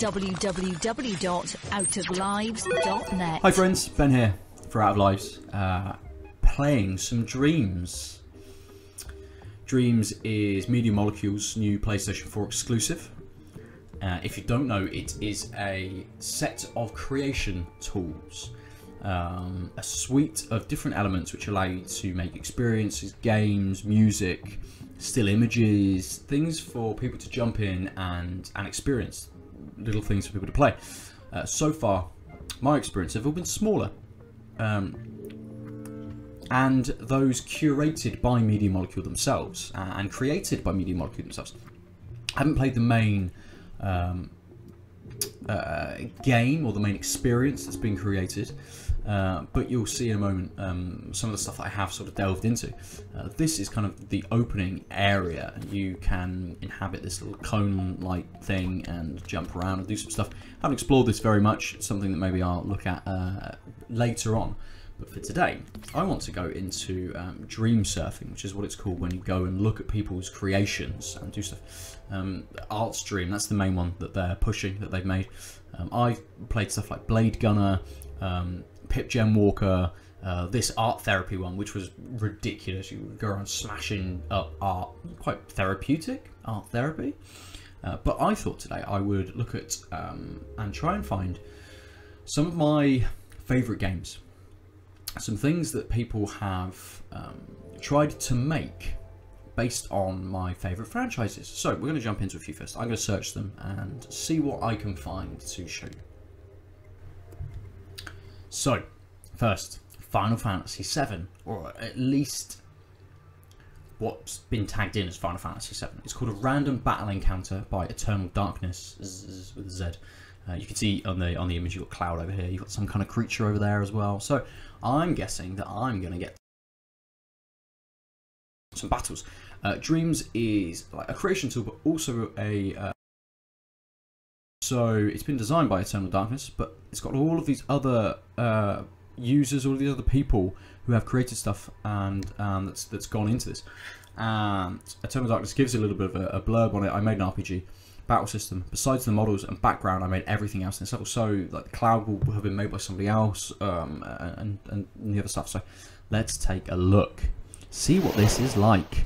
www.outoflives.net. Hi friends, Ben here for Out of Lives, playing some Dreams. Dreams is Media Molecule's new PlayStation 4 exclusive. If you don't know, it is a set of creation tools, a suite of different elements which allow you to make experiences, games, music, still images, things for people to jump in and experience, little things for people to play. So far, my experience have all been smaller, and those curated by Media Molecule themselves and created by Media Molecule themselves. I haven't played the main game or the main experience that's been created, but you'll see in a moment some of the stuff that I have sort of delved into. This is kind of the opening area. You can inhabit this little cone-like thing and jump around and do some stuff. I haven't explored this very much. It's something that maybe I'll look at later on. But for today, I want to go into dream surfing, which is what it's called when you go and look at people's creations and do stuff. Artstream, that's the main one that they're pushing, that they've made. I've played stuff like Blade Gunner, Pip Gem Walker, this art therapy one, which was ridiculous. You would go around smashing up art, quite therapeutic art therapy. But I thought today I would look at and try and find some of my favourite games. Some things that people have tried to make based on my favourite franchises. So we're going to jump into a few first. I'm going to search them and see what I can find to show you. So, first, Final Fantasy VII, or at least what's been tagged in as Final Fantasy VII. It's called a random battle encounter by EternalDarknessz with a Z. You can see on the image you've got Cloud over here. You've got some kind of creature over there as well. So I'm guessing that I'm going to get some battles. Dreams is like a creation tool, but also a so it's been designed by EternalDarknessz, but it's got all of these other users, all of these other people who have created stuff and that's gone into this. And EternalDarknessz gives a little bit of a blurb on it. I made an RPG battle system. Besides the models and background, I made everything else in this level. So like the Cloud will have been made by somebody else, and the other stuff. So let's take a look, see what this is like.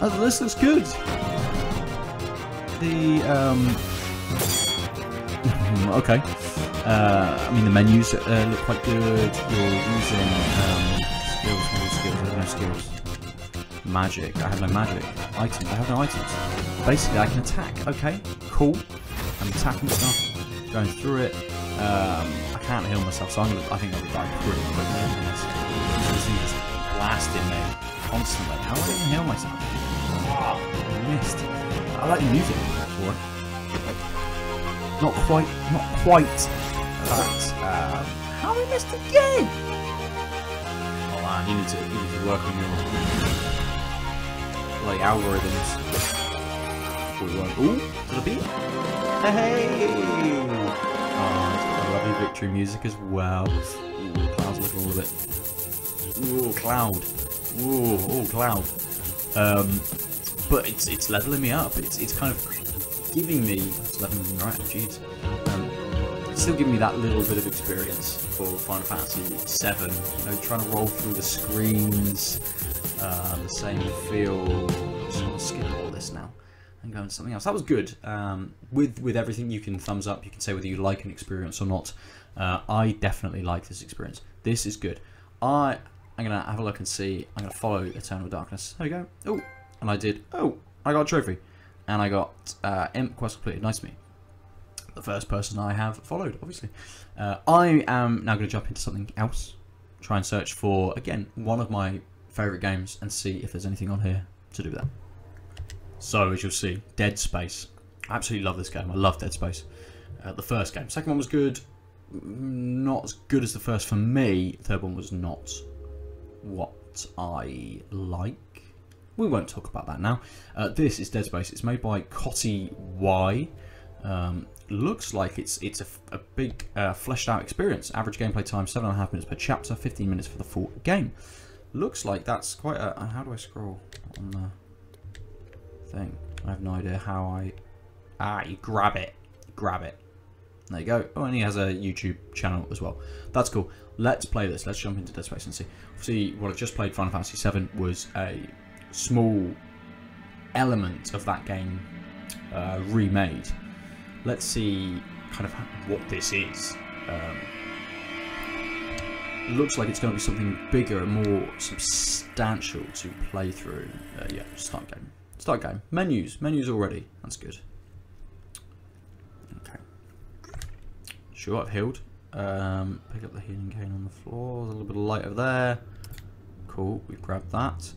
Oh, this looks good. The okay. I mean the menus look quite good. You're using skills. I have no skills. Magic. I have no magic. Items. I have no items. Basically, I can attack. Okay, cool. I'm attacking stuff, going through it. I can't heal myself, so I think I'm gonna die pretty quickly. This thing just blasting me constantly. How do I even heal myself? Oh, I missed. I like the music for it. Not quite that. How we missed again? Oh man, you need to work on your like algorithms. Ooh, to the beat. Hey! Oh, it's got a lovely victory music as well. Ooh, Cloud's looking a little bit. Ooh, Cloud. Ooh, Cloud. But it's leveling me up. It's kind of giving me. It's leveling me right. Jeez. It's still giving me that little bit of experience for Final Fantasy VII. You know, trying to roll through the screens. The same feel. So I'll skip all this now and go into something else. That was good. With everything, you can thumbs up. You can say whether you like an experience or not. I definitely like this experience. This is good. I'm gonna have a look and see. I'm gonna follow EternalDarknessz. There we go. Oh, and I did. Oh, I got a trophy, and I got Imp quest completed. Nice to meet. The first person I have followed, obviously. I am now going to jump into something else. Try and search for, again, one of my favourite games and see if there's anything on here to do that. So, as you'll see, Dead Space. I absolutely love this game. I love Dead Space. The first game. Second one was good. Not as good as the first for me. Third one was not what I like. We won't talk about that now. This is Dead Space. It's made by Cotty Y. Looks like it's a big fleshed out experience. Average gameplay time 7.5 minutes per chapter, 15 minutes for the full game. Looks like that's quite a. How do I scroll on the thing? have no idea how I... Ah, you grab it. Grab it. There you go. Oh, and he has a YouTube channel as well. That's cool. Let's play this. Let's jump into Dead Space and see. See, what I just played, Final Fantasy VII, was a small element of that game remade. Let's see kind of what this is. Looks like it's going to be something bigger and more substantial to play through. Yeah, start game. Start game. Menus. Menus already. That's good. Okay. Sure, I've healed. Pick up the healing cane on the floor. There's a little bit of light over there. Cool, we've grabbed that.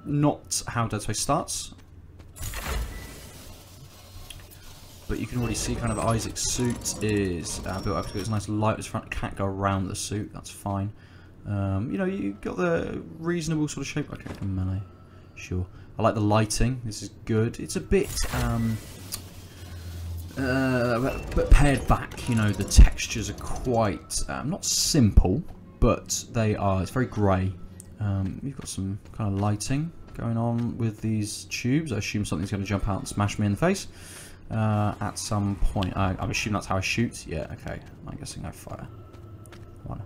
Not how Dead Space starts. But you can already see kind of Isaac's suit is built up to its nice light at the front. Can't go around the suit, that's fine. You know, you got the reasonable sort of shape. Okay, melee. Sure. I like the lighting. This is good. It's a bit but pared back. You know, the textures are quite not simple, but they are. It's very grey. You've got some kind of lighting going on with these tubes. I assume something's going to jump out and smash me in the face at some point. I'm assuming that's how I shoot. Yeah. Okay. I'm guessing I fire. One.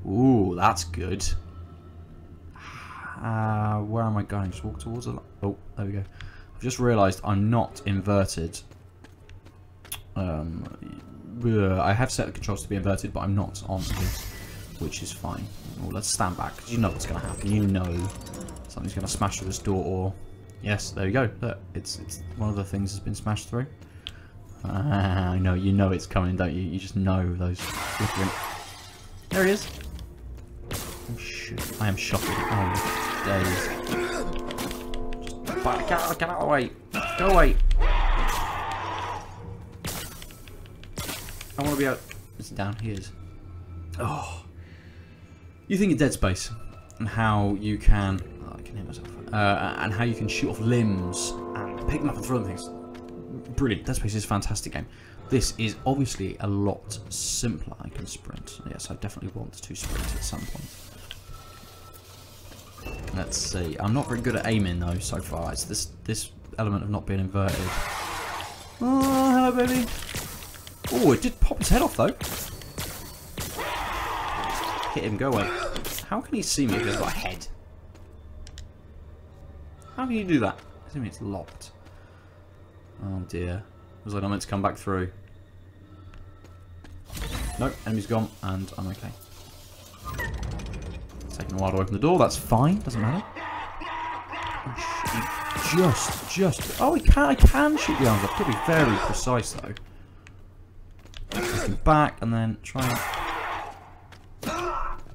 Ooh, that's good. Where am I going? Just walk towards it. Oh, there we go. I've just realised I'm not inverted. I have set the controls to be inverted, but I'm not on this, which is fine. Oh, let's stand back, because you know what's going to happen. You know something's going to smash through this door, or... Yes, there you go. Look, it's one of the things that's been smashed through. I know, you know it's coming, don't you? You just know those flickering... There he is! Oh, shit. I am shocking. Oh, days. Just get out of the way! Go away! I want to be out... It's down, he is. Oh. You think of Dead Space and how you can... Oh, I can hear myself. And how you can shoot off limbs and pick them up and throw them things. Brilliant. Dead Space is a fantastic game. This is obviously a lot simpler. I can sprint. Yes, I definitely want to sprint at some point. Let's see. I'm not very good at aiming though so far. It's this element of not being inverted. Oh, hello baby. Oh, it did pop his head off though. Hit him, go away. How can he see me if he's got a head? How can you do that? Assuming it's locked. Oh dear. Was I not meant to come back through? Nope, enemy's gone, and I'm okay. It's taking a while to open the door, that's fine, doesn't matter. Oh, just... Oh, I can shoot the arms up. Could be very precise though. Looking back, and then try and...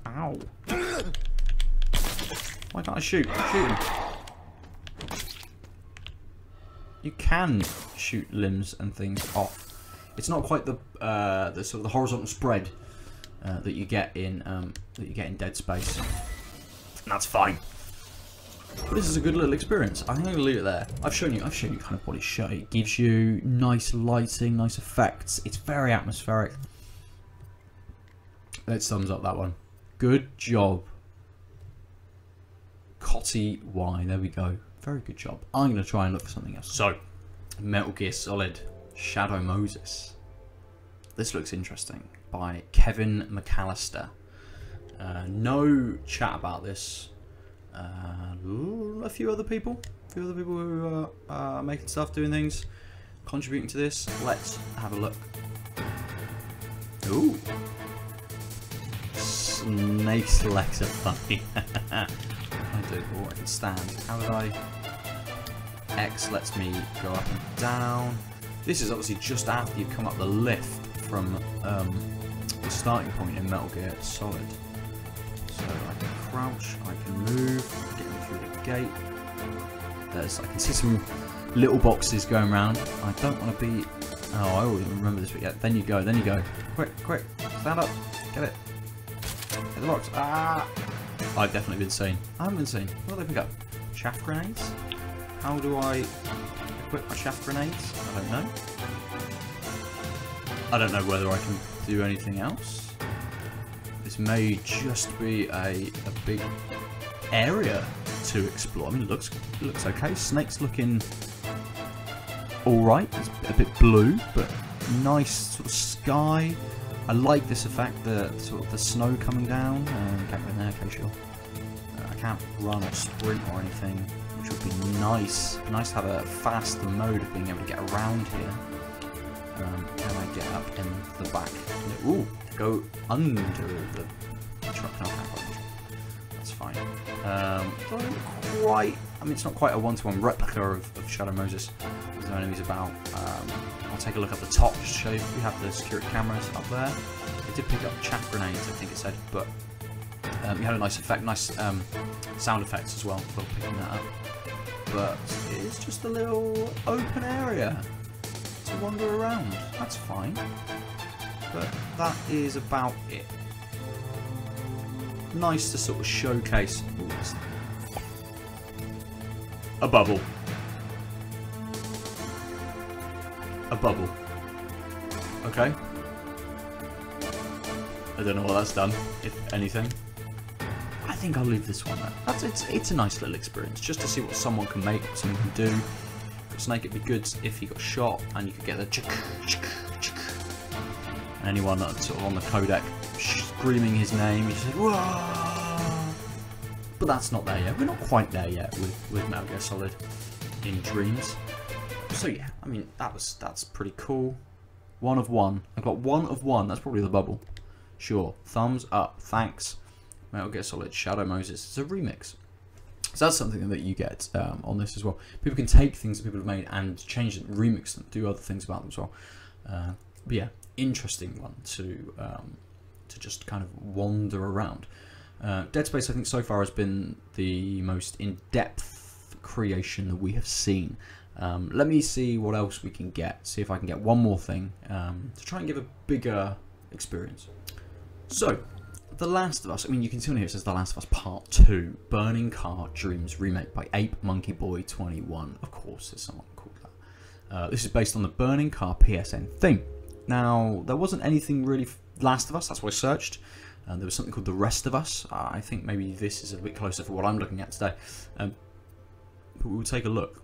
Ow. Why can't I shoot? Shoot him. You can shoot limbs and things off. It's not quite the sort of the horizontal spread that you get in Dead Space. And that's fine. But this is a good little experience. I think I'm gonna leave it there. I've shown you kind of what it It gives you nice lighting, nice effects. It's very atmospheric. Let's thumbs up that one. Good job. Cotty Y. There we go. Very good job. I'm going to try and look for something else. So, Metal Gear Solid Shadow Moses. This looks interesting. By KevinMcCallister. No chat about this. A few other people. Who are making stuff, doing things, contributing to this. Let's have a look. Ooh. Snake's legs are funny. I do. Oh, I can stand. How did I... X lets me go up and down. This is obviously just after you come up the lift from the starting point in Metal Gear Solid. So I can crouch, I can move, get me through the gate. I can see some little boxes going around. I don't want to be... Oh, I always remember this bit. Yeah, then you go, Quick, stand up, get it. Get the box. Ah! I've definitely been seen. I haven't been seen. What do they pick up? Chaff grenades? How do I equip my chaff grenades? I don't know. I don't know whether I can do anything else. This may just be a big area to explore. I mean, it looks okay. Snake's looking alright. It's a bit blue, but nice sort of sky. I like this effect, the sort of the snow coming down. Get in there, okay, sure. I can't run or sprint or anything, which would be nice. Nice to have a faster mode of being able to get around here. Can I get up in the back? Ooh, go under the truck. No, that's fine. Don't quite. I mean, it's not quite a one-to-one replica of Shadow Moses. There's no enemies about. I'll take a look at the top just to show you. We have the security cameras up there. It did pick up chaff grenades, I think it said, but you had a nice effect, nice sound effects as well for picking that up. But it's just a little open area to wander around. That's fine. But that is about it. Nice to sort of showcase. Ooh, a bubble. A bubble. Okay. I don't know what that's done, if anything. I think I'll leave this one there. It's a nice little experience, just to see what someone can make, what someone can do. For Snake, it'd be good if he got shot and you could get the chick. And anyone that's sort of on the codec screaming his name, you just say, whoa! But that's not there yet. We're not quite there yet with Metal Gear Solid in Dreams. So yeah, I mean that's pretty cool. 1 of 1. I got 1 of 1. That's probably the bubble. Sure. Thumbs up. Thanks. Metal Gear Solid Shadow Moses. It's a remix. So that's something that you get on this as well. People can take things that people have made and change them, remix them, do other things about them as well. But yeah, interesting one to just kind of wander around. Dead Space, I think, so far has been the most in-depth creation that we have seen. Let me see what else we can get. See if I can get one more thing to try and give a bigger experience. So, The Last of Us. I mean, you can see on here it says The Last of Us Part 2, Burning Car Dreams remake by Ape Monkey Boy 21. Of course, there's someone called that. This is based on the Burning Car PSN thing. Now, there wasn't anything really Last of Us. That's why I searched. There was something called The Rest of Us. I think maybe this is a bit closer for what I'm looking at today. But we'll take a look.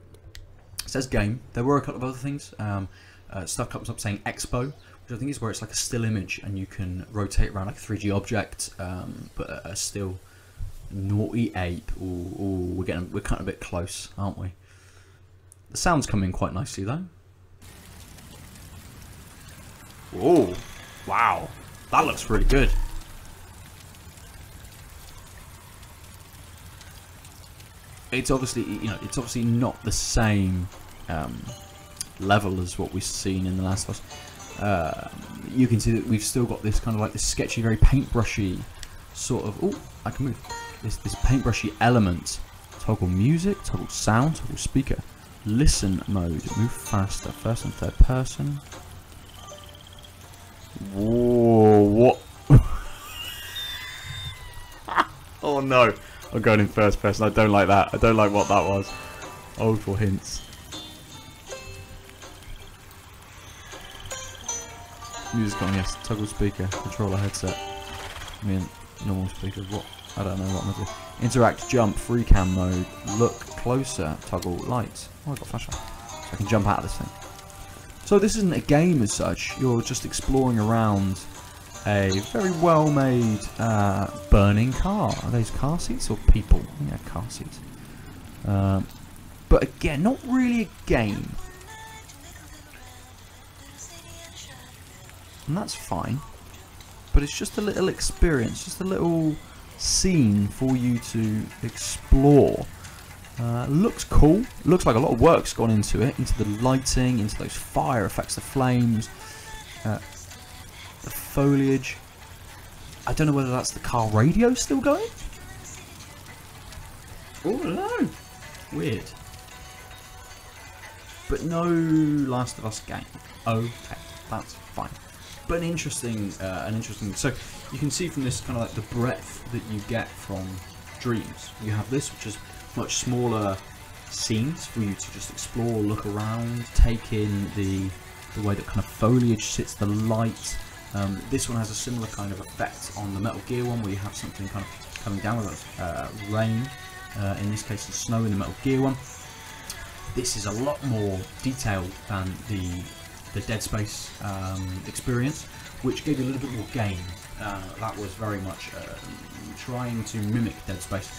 It says game. There were a couple of other things. Stuff comes up saying Expo, which I think is where it's like a still image and you can rotate around like a 3D object, but a still naughty ape. Ooh, we're kind of a bit close, aren't we? The sound's coming quite nicely though. Whoa! Wow, that looks really good. It's obviously, it's obviously not the same level as what we've seen in The Last of Us. You can see that we've still got this kind of like this sketchy, very paintbrushy sort of. Oh, I can move. This paintbrushy element. Toggle music, toggle sound, toggle speaker, listen mode, move faster, first and third person. Whoa! What? Oh no! I'm going in first person. I don't like that. I don't like what that was. Old for hints. Music on, yes. Toggle speaker. Controller headset. I mean, normal speaker. What? I don't know what I'm going to do. Interact, jump, free cam mode. Look closer. Toggle lights. Oh, I got flashlight. So I can jump out of this thing. So this isn't a game as such. You're just exploring around a very well-made burning car. Are those car seats or people? Yeah, car seats. But again, not really a game. And that's fine. But it's just a little experience, just a little scene for you to explore. Looks cool. Looks like a lot of work's gone into it, into the lighting, into those fire effects, the flames. The foliage. I don't know whether that's the car radio still going. Oh no, weird. But no Last of Us game. Okay, that's fine. But an interesting. So you can see from this kind of like the breadth that you get from Dreams. You have this, which is much smaller scenes for you to just explore, look around, take in the way that kind of foliage sits, the light. This one has a similar kind of effect on the Metal Gear one, where you have something kind of coming down with rain. In this case, it's snow in the Metal Gear one. this is a lot more detailed than the Dead Space experience, which gave you a little bit more game. That was very much trying to mimic Dead Space,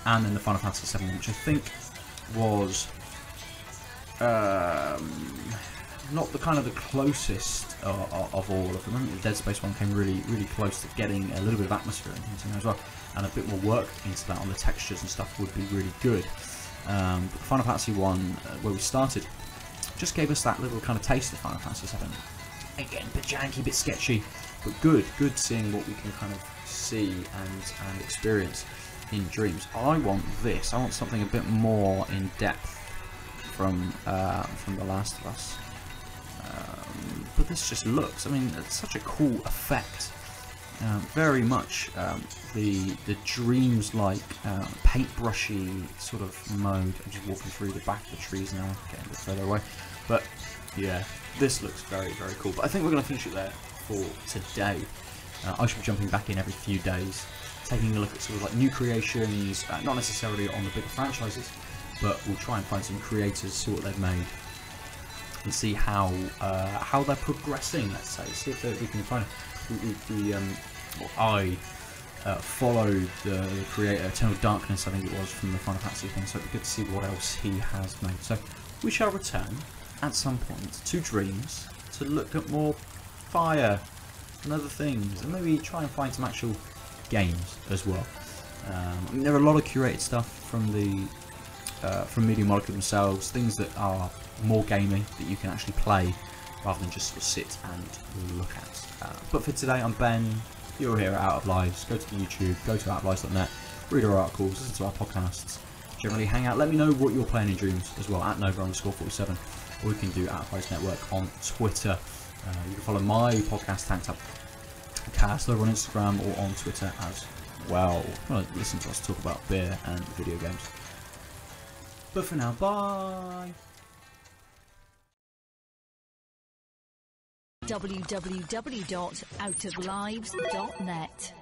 and then the Final Fantasy VII one, which I think was not the kind of the closest of all of them. I think the Dead Space one came really close to getting a little bit of atmosphere into it as well, and a bit more work into that on the textures and stuff would be really good. But the Final Fantasy one, where we started, just gave us that little kind of taste of Final Fantasy VII. Again, a bit janky, a bit sketchy, but good seeing what we can kind of see and experience in Dreams. I want this. I want something a bit more in depth from The Last of Us. But this just looks, I mean, it's such a cool effect. Very much the Dreams-like paintbrushy sort of mode. I'm just walking through the back of the trees now, getting a bit further away. But yeah, this looks very cool. But I think we're going to finish it there for today. I should be jumping back in every few days, taking a look at sort of like new creations, not necessarily on the bigger franchises, but we'll try and find some creators, see what they've made, and see how they're progressing. Let's say, see if we can find. I followed the creator EternalDarknessz, I think it was, from the Final Fantasy thing, so it'd be good to see what else he has made. So we shall return at some point to Dreams to look at more fire and other things, and maybe try and find some actual games as well. I mean, there are a lot of curated stuff from from Media Molecule themselves, things that are more gaming that you can actually play rather than just sort of sit and look at. But for today, I'm Ben. You're here at Out of Lives. Go to the YouTube, go to outoflives.net, read our articles, listen to our podcasts, generally hang out. Let me know what you're playing in Dreams as well, at Nova_47, or you can do Out of Lives Network on Twitter. You can follow my podcast, Tanked Up Cast, over on Instagram or on Twitter as well. Well, listen to us talk about beer and video games. But for now, bye! www.outoflives.net